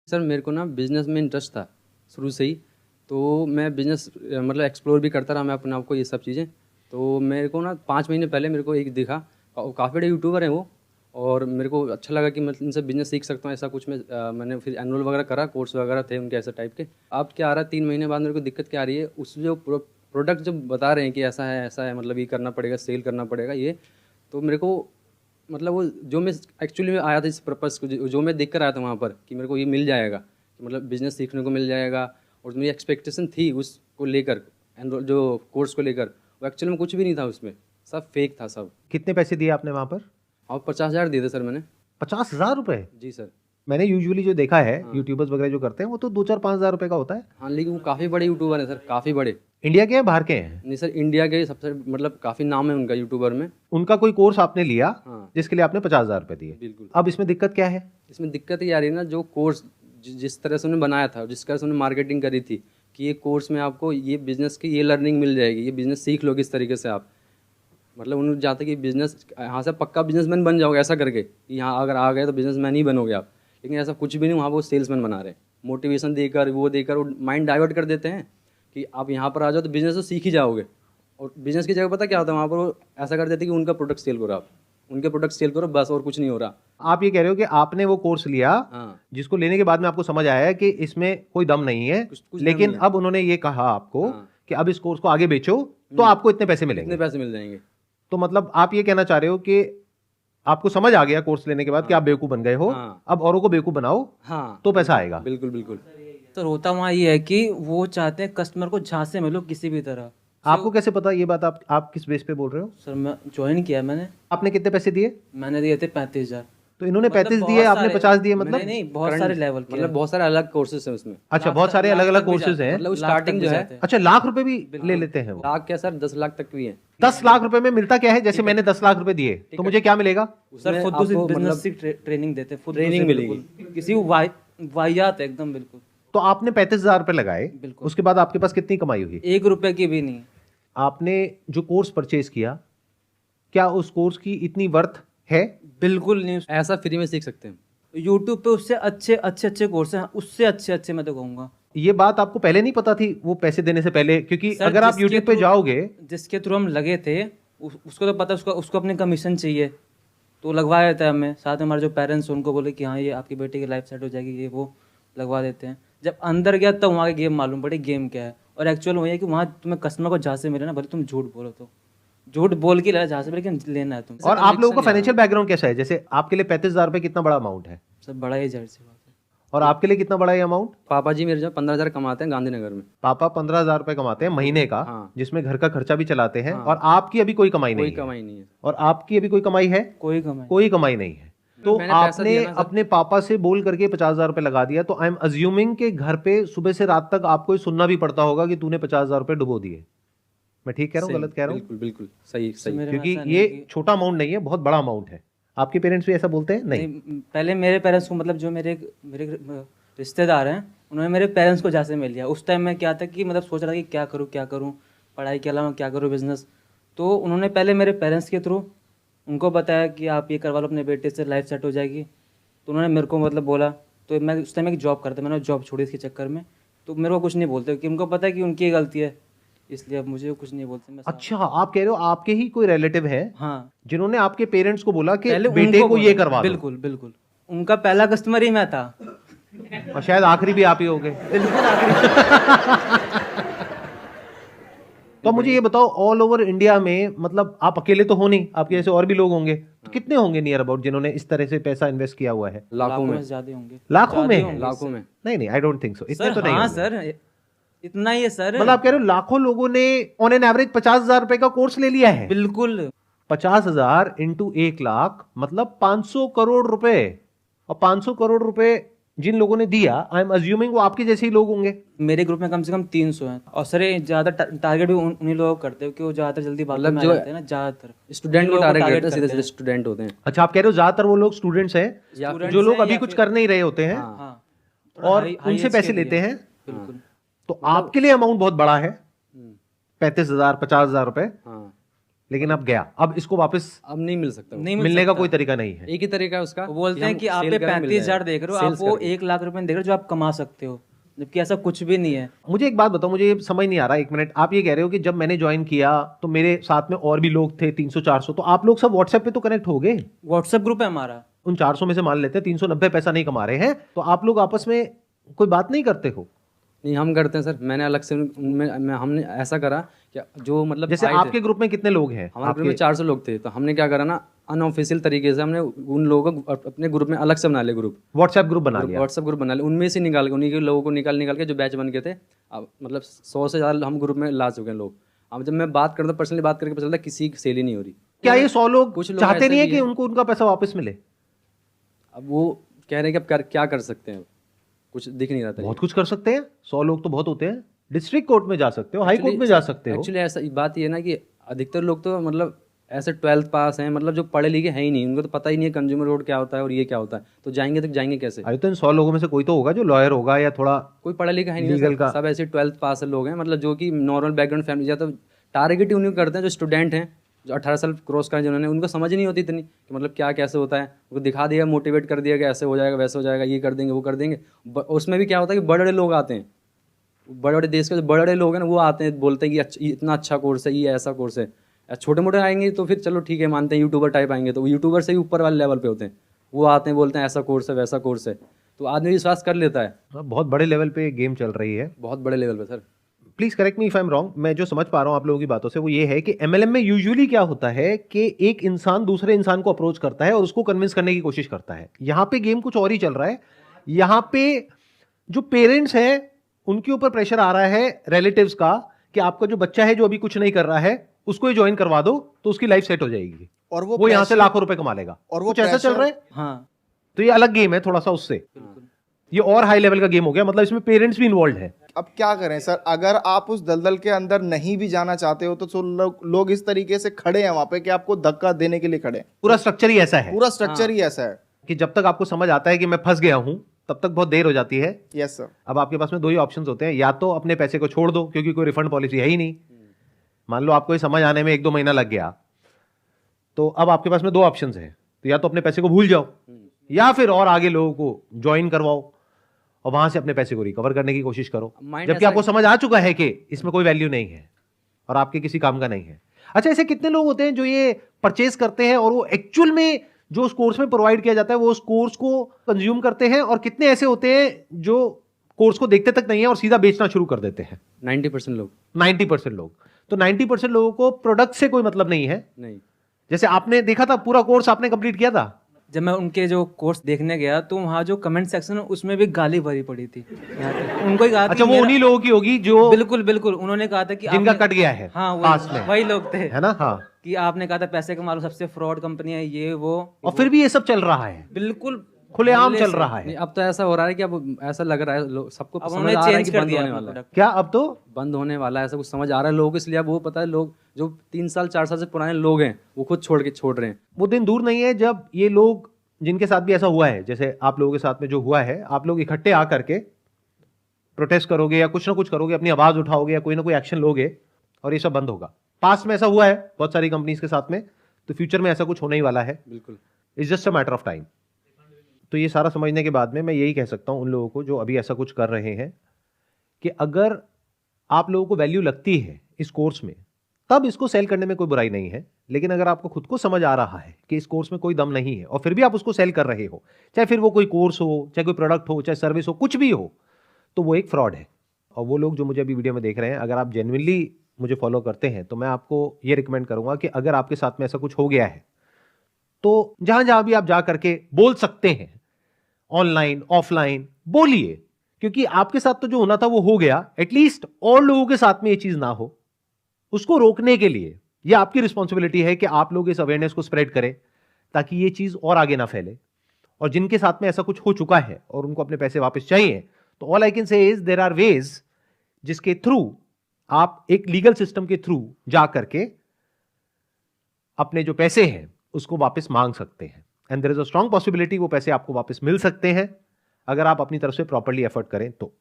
Sir मेरे को ना बिज़नेस में इंटरेस्ट था शुरू से ही। तो मैं बिज़नेस मतलब एक्सप्लोर भी करता रहा मैं अपने आप को ये सब चीज़ें। तो मेरे को ना 5 महीने पहले मेरे को एक दिखा, काफ़ी बड़े यूट्यूबर हैं वो। और मेरे को अच्छा लगा कि मैं इनसे बिज़नेस सीख सकता हूँ ऐसा कुछ। मैंने फिर एनुअल वगैरह करा, कोर्स वगैरह थे उनके ऐसे टाइप के। अब क्या आ रहा है 3 महीने बाद मेरे को दिक्कत क्या आ रही है, उस जो प्रोडक्ट जो बता रहे हैं कि ऐसा है मतलब ये करना पड़ेगा, सेल करना पड़ेगा ये। तो मेरे को मतलब वो जो मैं एक्चुअली में आया था इस पर्पज़ को, जो मैं देख कर आया था वहाँ पर कि मेरे को ये मिल जाएगा, कि मतलब बिज़नेस सीखने को मिल जाएगा। और जो मेरी एक्सपेक्टेशन थी उसको लेकर, एनरोल जो कोर्स को लेकर, वो एक्चुअली में कुछ भी नहीं था उसमें, सब फेक था सब। कितने पैसे दिए आपने वहां पर? और 50,000 दिए थे सर मैंने। 50,000 रुपए? जी सर। मैंने यूजुअली जो देखा है हाँ यूट्यूबर्स वगैरह जो करते हैं वो तो 2-4-5 हज़ार रुपए का होता है। हाँ, लेकिन वो काफ़ी बड़े यूट्यूबर हैं सर, काफ़ी बड़े। इंडिया के हैं बाहर के हैं? नहीं सर, इंडिया के सबसे मतलब काफ़ी नाम है उनका यूट्यूबर में। उनका कोई कोर्स आपने लिया हाँ जिसके लिए आपने 50,000 रुपए दिए? बिल्कुल। अब इसमें दिक्कत क्या है? इसमें दिक्कत ये आ रही है ना, जो कोर्स जिस तरह से उन्होंने बनाया था, जिस तरह से उन्होंने मार्केटिंग करी थी कि ये कोर्स में आपको ये बिज़नेस की ये लर्निंग मिल जाएगी, ये बिज़नेस सीख लोगे इस तरीके से आप। मतलब उन्होंने चाहते कि बिज़नेस यहाँ से पक्का बिजनेसमैन बन जाओगे ऐसा करके, कि यहाँ अगर आ गए तो बिजनेसमैन ही बनोगे आप। लेकिन ऐसा कुछ भी नहीं, वहाँ वो सेल्समैन बना रहे हैं। मोटिवेशन देकर वो माइंड डाइवर्ट कर देते हैं कि आप यहाँ पर आ जाओ तो बिज़नेस तो सीख ही जाओगे। और बिज़नेस की जगह पता क्या होता है वहाँ पर, वो ऐसा कर देते हैं कि उनका प्रोडक्ट सेल करो आप, उनके प्रोडक्ट सेल करो बस, और कुछ नहीं हो रहा। आप ये कह रहे हो कि आपने वो कोर्स लिया हाँ, जिसको लेने के बाद में आपको समझ आया है कि इसमें कोई दम नहीं है, कुछ कुछ दम लेकिन नहीं है। अब उन्होंने ये कहा आपको हाँ, कि अब इस कोर्स को आगे बेचो तो आपको इतने पैसे इतने मिलेंगे। पैसे मिल जाएंगे। तो मतलब आप ये कहना चाह रहे हो कि आपको समझ आ गया कोर्स लेने के बाद कि हाँ आप बेवकूफ बन गए हो, हाँ अब औरों को बेवकूफ बनाओ हाँ, तो पैसा आएगा। बिल्कुल बिल्कुल। सर होता वहाँ ये है कि वो चाहते हैं कस्टमर को झांसे में लो किसी भी तरह। आपको कैसे पता ये बात? आप किस बेस पे बोल रहे हो? सर मैं ज्वाइन किया मैंने आपने कितने पैसे दिए? मैंने दिए थे 35,000। तो इन्होंने मतलब 35 दिए, बहुत आपने सारे 50 दिए, नहीं मतलब? नहीं बहुत सारे लेवल के मतलब बहुत सारे अलग कोर्सेज हैं उसमें। अच्छा, बहुत सारे अलग अलग कोर्सेज हैं। मतलब लाख स्टार्टिंग तक जो भी है, जाते हैं। अच्छा, लाख रुपए भी ले लेते हैं वो? लाख क्या सर, 10 लाख तक भी है। 10 लाख रुपए में मिलता क्या है? जैसे मैंने 10 लाख रुपए दिए तो मुझे क्या मिलेगा? सर उसमें खुद से आपको बिजनेस मतलब की ट्रेनिंग देते हैं, खुद ट्रेनिंग से मिलेगी। बिल्कुल किसी वाहियात है एकदम बिल्कुल। तो आपने 35,000 रुपए लगाए, बिल्कुल। उसके बाद आपके पास कितनी कमाई हुई? 1 रुपए की भी नहीं। आपने जो कोर्स परचेज किया, क्या उस कोर्स की इतनी वर्थ है? बिल्कुल नहीं। ऐसा फ्री में सीख सकते हैं। यूट्यूब पे उससे अच्छे कोर्स हैं, उससे अच्छे मैं तो कहूँगा। ये बात आपको पहले नहीं पता थी वो पैसे देने से पहले? क्योंकि सर, अगर आप जिसके YouTube पे थ्रू- जाओगे, जिसके थ्रू हम लगे थे उसको तो पता, उसको अपने कमीशन चाहिए तो लगवा देता है हमें। साथ में हमारे जो पेरेंट्स उनको बोले कि हाँ ये आपकी बेटी की लाइफ सेट हो जाएगी, ये वो लगवा देते हैं। जब अंदर गया तब वहाँ की गेम मालूम पड़ी गेम क्या है। और एक्चुअल वही है कि वहाँ तुम्हें कस्टमर को जहाँ से मिले ना, भले तुम झूठ बोलो तो झूठ बोल के लेना जहाँ से, लेकिन लेना है तुम। और आप लोगों का फाइनेंशियल बैकग्राउंड कैसा है? जैसे आपके लिए 35,000 रुपए कितना बड़ा अमाउंट है, सब बड़ा ही जाहिर सी बात है। और आपके लिए कितना बड़ा है अमाउंट? पापा जी मेरे जो 15,000 कमाते हैं गांधीनगर में। पापा 15,000 रुपए कमाते हैं महीने का, हाँ। जिसमें घर का खर्चा भी चलाते हैं, हाँ। और आपकी अभी कोई कमाई कोई नहीं है। कमाई नहीं है। और आपकी अभी कोई कमाई है? कोई कमाई कोई कमाई नहीं है। तो मैंने पैसा आपने दिया ना सर। अपने पापा से बोल करके 50,000 रुपए लगा दिया, तो आई एम अज्यूमिंग कि घर पे सुबह से रात तक आपको ये सुनना भी पड़ता होगा कि तूने 50,000 रुपए डुबो दिए। मैं ठीक कह रहा हूँ, सही, गलत कह रहा हूँ? बिल्कुल बिल्कुल सही सही। मेरे में क्योंकि ऐसा नहीं ये है कि- छोटा अमाउंट नहीं है, बहुत बड़ा अमाउंट है। आपके पेरेंट्स भी ऐसा बोलते हैं? नहीं। पहले मेरे पेरेंट्स को, मतलब जो मेरे मेरे रिश्तेदार हैं, उन्होंने मेरे पेरेंट्स को जहाँ से मिल लिया। उस टाइम में क्या था कि मतलब सोच रहा था कि क्या करूँ पढ़ाई के अलावा क्या करूँ बिजनेस। तो उन्होंने पहले मेरे पेरेंट्स के थ्रू उनको बताया कि आप ये करवा लो अपने बेटे से, लाइफ सेट हो जाएगी। तो उन्होंने मेरे को मतलब बोला, तो मैं उस टाइम एक जॉब करता, मैंने जॉब छोड़ी इसके चक्कर में। तो मेरे को कुछ नहीं बोलते कि उनको पता है कि उनकी गलती है, इसलिए अब मुझे कुछ नहीं बोलते। मैं अच्छा, आप कह रहे हो आपके ही कोई रिलेटिव हैं हाँ, जिन्होंने आपके पेरेंट्स को बोला कि पहले बेटे उनको को ये बोला। करवा दो, बिल्कुल बिल्कुल, उनका पहला कस्टमर ही मैं था। और शायद आखिरी भी आप ही हो गए। बिल्कुल आखिरी। तो मुझे ये बताओ, ऑल ओवर इंडिया में, मतलब आप अकेले तो हो नहीं, आपके जैसे और भी लोग होंगे, तो कितने होंगे नियर अबाउट जिन्होंने इस तरह से पैसा इन्वेस्ट किया हुआ है? लाखों में। ज्यादा होंगे। लाखों में? ज्यादा होंगे लाखों इससे। में। नहीं नहीं, आई डोंट थिंक सो, इतने सर तो नहीं हाँ होंगे। सर, इतना ही है सर। मतलब आप कह रहे हो लाखों लोगों ने ऑन एन एवरेज 50,000 रुपए का कोर्स ले लिया है? बिल्कुल। 50,000 इंटू 1 लाख मतलब 500 करोड़ रुपए। और 500 करोड़ रुपए जिन लोगों ने दिया, आई एम अज्यूमिंग वो आपके जैसे ही लोग होंगे। मेरे ग्रुप में कम से कम 300 हैं। और सर ये ज्यादा टारगेट भी उन्हीं लोगों को करते हैं कि वो ज्यादातर जल्दी बातों में आ जाते हैं ना। ज्यादातर स्टूडेंट को उन लोगों को टारगेट target करते हैं, सीधे करते सीधे स्टूडेंट होते हैं। अच्छा, आप कह रहे हो ज्यादातर वो लोग स्टूडेंट्स हैं जो लोग अभी कुछ कर नहीं रहे होते हैं, हाँ। हाँ, और उनसे पैसे लेते हैं। बिल्कुल। तो आपके लिए अमाउंट बहुत बड़ा है, 35,000 50,000 रुपए। हाँ। लेकिन अब गया, अब इसको वापस अब नहीं मिल सकता वो। नहीं मिल मिलने का सकता। कोई तरीका नहीं है। एक ही तरीका है उसका, वो बोलते हैं हम कि आप sale पे करें, मिल 35,000 जाएगा। देख रहे हो, आप Sales वो करके। 1 लाख रुपए देख रहे हो जो आप कमा सकते हो, जबकि ऐसा कुछ भी नहीं है। मुझे एक बात बताओ, मुझे ये समझ नहीं आ रहा, एक मिनट। आप ये कह रहे हो कि जब मैंने ज्वाइन किया तो मेरे साथ में और भी लोग थे 300-400, तो आप लोग सब व्हाट्सएप पे तो कनेक्ट हो गए। व्हाट्सएप ग्रुप है हमारा। उन 400 में से मान लेते हैं 390 पैसा नहीं कमा रहे हैं, तो आप लोग आपस में कोई बात नहीं करते हो? नहीं, हम करते हैं सर। मैंने अलग से हमने ऐसा करा कि जो मतलब जैसे आए थे, आपके ग्रुप में कितने लोग हैं? हमारे ग्रुप में 400 लोग थे, तो हमने क्या करा ना, अनऑफिशियल तरीके से हमने उन लोगों को अपने ग्रुप में अलग से बना लिया, ग्रुप व्हाट्सएप ग्रुप बना लिया। व्हाट्सएप ग्रुप बना लिया, उनमें से निकाल के, उन्हीं के लोगों को निकाल के जो बैच बन गए थे, अब मतलब 100 से ज़्यादा हम ग्रुप में ला चुके हैं लोग। अब जब मैं बात करता हूँ, पर्सनली बात करके पता चलता है किसी की सेल ही नहीं हो रही। क्या ये 100 लोग कुछ लोग चाहते ऐसे नहीं है भी कि हैं। उनको उनका पैसा वापस मिले? अब वो कह रहे हैं कि अब क्या कर सकते हैं, कुछ दिख नहीं रहा था। बहुत कुछ कर सकते हैं, 100 लोग तो बहुत होते हैं। डिस्ट्रिक्ट कोर्ट में जा सकते हो, हाई कोर्ट में जा सकते हो। एक्चुअली ऐसा बात ये है ना कि अधिकतर लोग तो मतलब ऐसे 12th पास हैं, मतलब जो पढ़े लिखे हैं ही नहीं, उनको तो पता ही नहीं है कंज्यूमर कोड क्या होता है और ये क्या होता है, तो जाएंगे कैसे? अरे तो इन 100 लोगों में से कोई तो होगा जो लॉयर होगा या थोड़ा कोई पढ़ा लिखा है नहीं लीगल सर, का। सब ऐसे 12th पास लोग हैं, मतलब जो कि नॉर्मल बैकग्राउंड फैमिली, या तो टारगेट ही उन्हीं को करते हैं जो स्टूडेंट हैं, जो 18 साल क्रॉस करें जिन्होंने, उनको समझ ही नहीं होती इतनी कि मतलब क्या कैसे होता है। उनको दिखा दिया, मोटिवेट कर दिया कि ऐसे हो जाएगा, वैसे हो जाएगा, ये कर देंगे, वो कर देंगे। उसमें भी क्या होता है कि बड़े बड़े लोग आते हैं, बड़े बड़े देश के जो बड़े बड़े लोग हैं ना, वो आते हैं, बोलते हैं कि इतना अच्छा कोर्स है, ये ऐसा कोर्स है। छोटे मोटे आएंगे तो फिर चलो ठीक है, मानते हैं, यूट्यूबर टाइप आएंगे तो वो यूट्यूबर से ही ऊपर वाले लेवल पे होते हैं, वो आते हैं, बोलते हैं ऐसा कोर्स है, वैसा कोर्स है, तो आदमी विश्वास कर लेता है। बहुत बड़े लेवल पे गेम चल रही है। बहुत बड़े लेवल पे sir. Please correct me if I am wrong. मैं जो समझ पा रहा हूं आप लोगों की बातों से वो ये है कि एमएलएम में यूजुअली क्या होता है कि एक इंसान दूसरे इंसान को अप्रोच करता है और उसको कन्विंस करने की कोशिश करता है। यहां पे गेम कुछ और ही चल रहा है। यहां पे जो पेरेंट्स हैं उनके ऊपर प्रेशर आ रहा है रिलेटिव्स का कि आपका जो बच्चा है जो अभी कुछ नहीं कर रहा है उसको ही ज्वाइन करवा दो तो उसकी लाइफ सेट हो जाएगी और वो यहां से लाखों रुपए कमा लेगा। और वो कुछ ऐसा चल रहा है। हाँ, तो ये अलग गेम है थोड़ा सा उससे, ये और हाई लेवल का गेम हो गया, मतलब इसमें पेरेंट्स भी इन्वॉल्व है। अब क्या करें सर, अगर आप उस दलदल के अंदर नहीं भी जाना चाहते हो तो लोग इस तरीके से खड़े हैं वहां पे कि आपको धक्का देने के लिए खड़े हैं। पूरा स्ट्रक्चर ही ऐसा है पूरा स्ट्रक्चर ही ऐसा है। कि जब तक आपको समझ आता है कि मैं फंस गया हूं तब तक बहुत देर हो जाती है। Yes sir. अब आपके पास में दो ही ऑप्शंस होते हैं, या तो अपने पैसे को छोड़ दो क्योंकि कोई रिफंड पॉलिसी है ही नहीं। मान लो आपको ये समझ आने में 1-2 महीना लग गया, तो अब आपके पास में दो ऑप्शंस हैं, तो या तो अपने पैसे को भूल जाओ या फिर और आगे लोगों को ज्वाइन करवाओ और वहां से अपने पैसे को रिकवर करने की कोशिश करो, Mind जबकि ऐसा आपको है- समझ आ चुका है कि इसमें कोई वैल्यू नहीं है और आपके किसी काम का नहीं है। अच्छा, ऐसे कितने लोग होते हैं जो ये परचेज करते हैं और वो एक्चुअल में जो उस कोर्स में प्रोवाइड किया जाता है वो उस कोर्स को कंज्यूम करते हैं, और कितने ऐसे होते हैं जो कोर्स को देखते तक नहीं है और सीधा बेचना शुरू कर देते हैं? 90% लोग 90% लोग। तो 90% लोगों को प्रोडक्ट से कोई मतलब नहीं है। नहीं। जैसे आपने देखा था, पूरा कोर्स आपने कंप्लीट किया था, जब मैं उनके जो कोर्स देखने गया तो वहाँ जो कमेंट सेक्शन है उसमें भी गाली भरी पड़ी थी। उनको ही कहा अच्छा वो उन्हीं लोगों की होगी जो बिल्कुल बिल्कुल, उन्होंने कहा था कि जिनका आपने- कट गया है हाँ पास में, वही लोग थे, है ना? हाँ। कि आपने कहा था पैसे कमा लो, सबसे फ्रॉड कंपनी है ये वो, और फिर भी ये सब चल रहा है, बिल्कुल खुलेआम चल रहा नहीं, है। अब तो ऐसा हो रहा है कि अब ऐसा लग रहा है सबको अब समझ उन्होंने आ रहा है चेंज कि कर बंद दिया होने अपना वाला है, प्रोडक्ट। क्या अब तो बंद होने वाला है, ऐसा कुछ समझ आ रहा है लोगों को। इसलिए अब वो पता है, लोग जो 3 साल 4 साल से पुराने लोग हैं वो खुद छोड़ रहे हैं। वो दिन दूर नहीं है जब ये लोग, जिनके साथ भी ऐसा हुआ है, जैसे आप लोगों के साथ में जो हुआ है, आप लोग इकट्ठे आकर के प्रोटेस्ट करोगे या कुछ ना कुछ करोगे, अपनी आवाज उठाओगे या कोई ना कोई एक्शन लोगे और ये सब बंद होगा। पास्ट में ऐसा हुआ है बहुत सारी कंपनीज के साथ में, तो फ्यूचर में ऐसा कुछ होने ही वाला है। बिल्कुल। It's just a matter of time. तो ये सारा समझने के बाद में मैं यही कह सकता हूं उन लोगों को जो अभी ऐसा कुछ कर रहे हैं कि अगर आप लोगों को वैल्यू लगती है इस कोर्स में तब इसको सेल करने में कोई बुराई नहीं है, लेकिन अगर आपको खुद को समझ आ रहा है कि इस कोर्स में कोई दम नहीं है और फिर भी आप उसको सेल कर रहे हो, चाहे फिर वो कोई कोर्स हो, चाहे कोई प्रोडक्ट हो, चाहे सर्विस हो, कुछ भी हो, तो वो एक फ्रॉड है। और वो लोग जो मुझे अभी वीडियो में देख रहे हैं, अगर आप जेन्युइनली मुझे फॉलो करते हैं तो मैं आपको ये रिकमेंड करूंगा कि अगर आपके साथ में ऐसा कुछ हो गया है तो जहां जहां भी आप जा करके बोल सकते हैं, ऑनलाइन ऑफलाइन बोलिए, क्योंकि आपके साथ तो जो होना था वो हो गया। एटलीस्ट और लोगों के साथ में ये चीज ना हो, उसको रोकने के लिए ये आपकी रिस्पॉन्सिबिलिटी है कि आप लोग इस अवेयरनेस को स्प्रेड करें ताकि ये चीज और आगे ना फैले। और जिनके साथ में ऐसा कुछ हो चुका है और उनको अपने पैसे वापस चाहिए, तो all I can say is there are ways जिसके थ्रू आप एक लीगल सिस्टम के थ्रू जा करके अपने जो पैसे हैं उसको वापस मांग सकते हैं। And there is a strong possibility वो पैसे आपको वापस मिल सकते हैं अगर आप अपनी तरफ से प्रॉपर्ली एफर्ट करें तो।